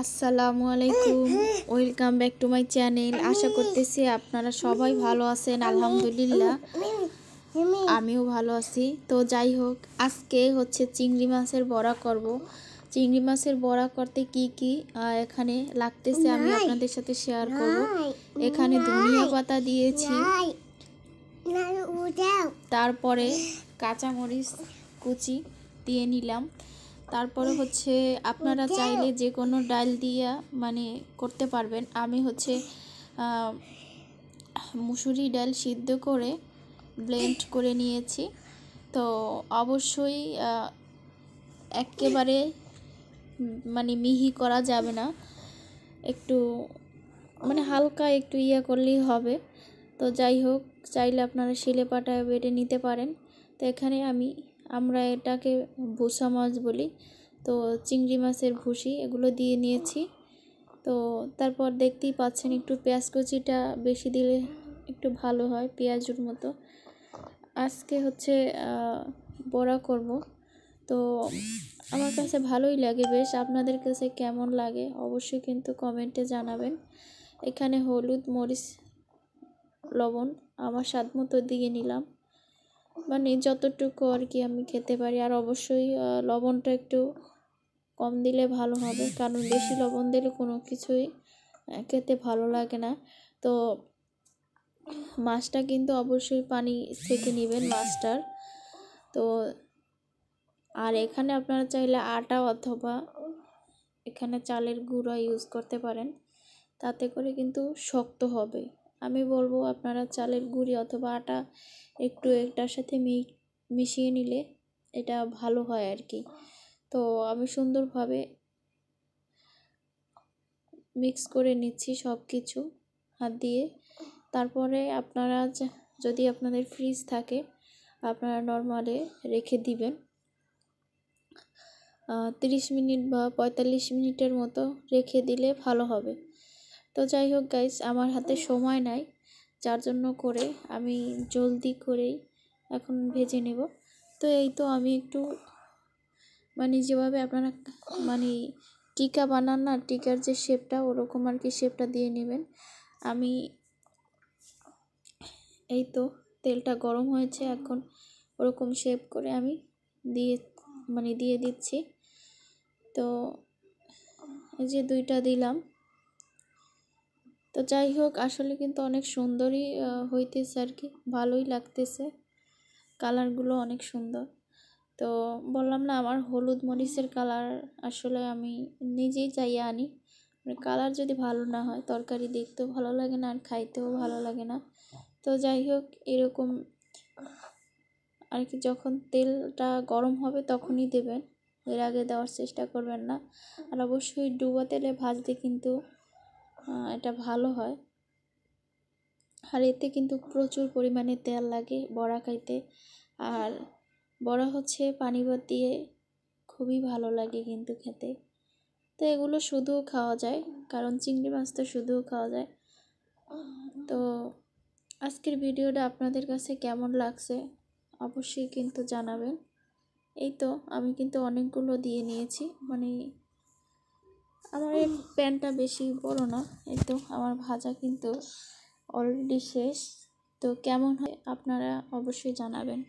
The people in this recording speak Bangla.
আসসালামু আলাইকুম, welcome back to my channel. আশা করতেছি আপনারা সবাই ভালো আছেন। আলহামদুলিল্লাহ আমিও ভালো আছি। তো যাই হোক, আজকে হচ্ছে চিংড়ি মাছের বড়া করব। চিংড়ি মাছের বড়া করতে কি কি এখানে লাগতেছে আমি আপনাদের সাথে শেয়ার করব। এখানে ধনিয়া পাতা দিয়েছি, তারপরে কাঁচামরিচ কুচি দিয়ে নিলাম। তারপরে হচ্ছে আপনারা চাইলে যে কোনো ডাল দিয়ে করতে পারবেন। আমি হচ্ছে মুসুরি ডাল সিদ্ধ করে ব্লেন্ড করে নিয়েছি। তো অবশ্যই একেবারে মিহি করা যাবে না, একটু হালকা একটু করলেই হবে। তো যাই হোক, চাইলে আপনারা শিলে পাটায় বেটে নিতে পারেন। তো এখানে আমরা এটাকে ভুসা মাছ বলি, তো চিংড়ি মাছের ভুসি এগুলো দিয়ে নিয়েছি। তো তারপর দেখতেই পাচ্ছেন একটু পেঁয়াজ কুচিটা বেশি দিলে একটু ভালো হয়, পেঁয়াজের মতো। আজকে হচ্ছে বড়া করব, তো আমার কাছে ভালোই লাগে বেশ। আপনাদের কাছে কেমন লাগে অবশ্যই কিন্তু কমেন্টে জানাবেন। এখানে হলুদ, মরিচ, লবণ আমার স্বাদ মতো দিয়ে নিলাম, যতটুকু আর কি আমি খেতে পারি। আর অবশ্যই লবণটা একটু কম দিলে ভালো হবে, কারণ বেশি লবণ দিলে কোনো কিছুই খেতে ভালো লাগে না। তো মাছটা কিন্তু অবশ্যই পানি থেকে নেবেন মাছটার। তো আর এখানে আপনারা চাইলে আটা অথবা এখানে চালের গুঁড়া ইউজ করতে পারেন, তাতে করে কিন্তু শক্ত হবে। আমি বলবো আপনারা চালের গুঁড়ি অথবা আটা একটু এটার সাথে মিশিয়ে নিলে এটা ভালো হয় আর কি। তো আমি সুন্দরভাবে মিক্স করে নিচ্ছি সব কিছু হাত দিয়ে। তারপরে আপনারা যদি আপনাদের ফ্রিজ থাকে আপনারা নরমালে রেখে দিবেন 30 মিনিট বা 45 মিনিটের মতো রেখে দিলে ভালো হবে। তো যাই হোক গাইস, আমার হাতে সময় নাই, যার জন্য করে আমি জলদি করেই এখন ভেজে নেব। তো এই তো আমি একটু যেভাবে আপনারা টিকা বানান না, টিকার যে শেপটা ওরকম আর কি শেপটা দিয়ে নেবেন। আমি এই তো তেলটা গরম হয়েছে, এখন ওরকম শেপ করে আমি দিয়ে দিচ্ছি। তো এই যে দুইটা দিলাম। তো যাই হোক, আসলে কিন্তু অনেক সুন্দরই হইতেছে আর কি, ভালোই লাগতেছে, কালারগুলো অনেক সুন্দর। তো বললাম না, আমার হলুদ মরিচের কালার আসলে আমি নিজেই চাইয়ে আনি। কালার যদি ভালো না হয় তরকারি দেখতেও ভালো লাগে না আর খাইতেও ভালো লাগে না। তো যাই হোক, এরকম আর কি যখন তেলটা গরম হবে তখনই দেবেন, এর আগে দেওয়ার চেষ্টা করবেন না। আর অবশ্যই ডুবো তেলে ভাজতে কিন্তু এটা ভালো হয়। আর এতে কিন্তু প্রচুর পরিমাণে তেল লাগে বড়া খাইতে। আর বড়া হচ্ছে পানি ভাত দিয়ে খুবই ভালো লাগে কিন্তু খেতে। তো এগুলো শুধুও খাওয়া যায়, কারণ চিংড়ি মাছ তো শুধুও খাওয়া যায়। তো আজকের ভিডিওটা আপনাদের কাছে কেমন লাগছে অবশ্যই কিন্তু জানাবেন। এই তো আমি কিন্তু অনেকগুলো দিয়ে নিয়েছি, আমার এই প্যানটা বেশি বড় না। এই তো আমার ভাজা কিন্তু অলরেডি শেষ। তো কেমন হয় আপনারা অবশ্যই জানাবেন।